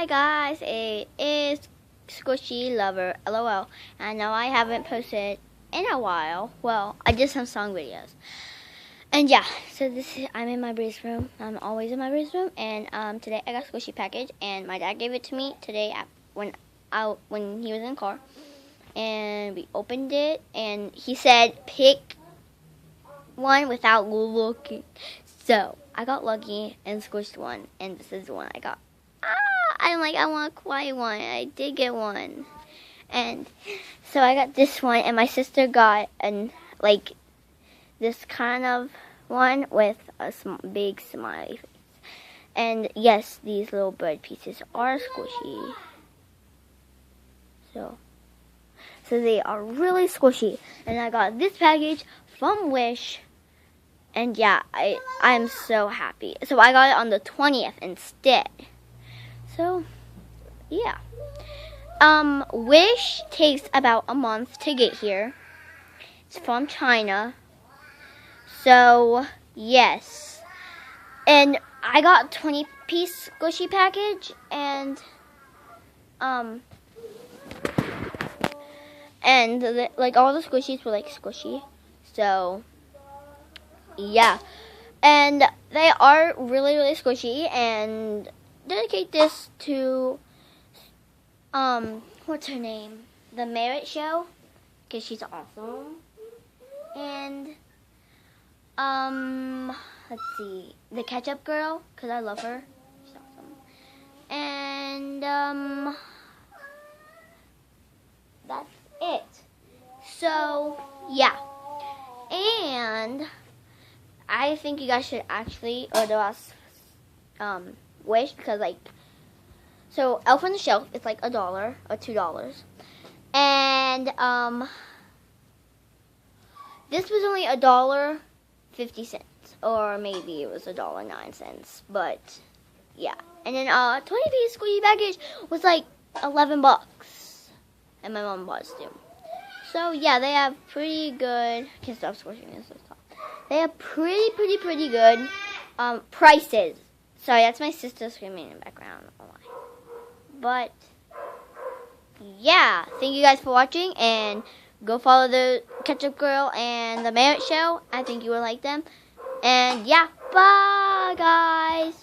Hi guys, it is Squishy Lover, LOL. I know I haven't posted in a while. Well, I did some song videos. And yeah, so I'm in my brace room. I'm always in my brace room. And today I got a Squishy package, and my dad gave it to me today when he was in the car. And we opened it, and he said pick one without looking. So I got lucky and squished one, and this is the one I got. I'm like, I want a quiet one. I did get one. And so I got this one, and my sister got this kind of one with a big smiley face. And yes, these little bird pieces are squishy. So they are really squishy. And I got this package from Wish. And yeah, I'm so happy. So I got it on the 20th instead. So, yeah. Wish takes about a month to get here. It's from China. So, yes. And I got a 20-piece squishy package, and all the squishies were squishy. So, yeah. And they are really, really squishy, and dedicate this to what's her name, the Merritt show, because she's awesome. And let's see, the ketchup girl, because I love her, she's awesome. And that's it. So yeah, and I think you guys should actually order us Wish, because so Elf on the Shelf is $1 or $2, and this was only $1.50, or maybe it was $1.09, but yeah. And then 20-piece squishy package was $11, and my mom bought it too. So yeah, they have pretty good. I can't stop squishing this. They have pretty good prices. Sorry, that's my sister screaming in the background. Oh my. But yeah, thank you guys for watching, and go follow the Ketchup Girl and the Merritt Show. I think you will like them. And yeah, bye guys.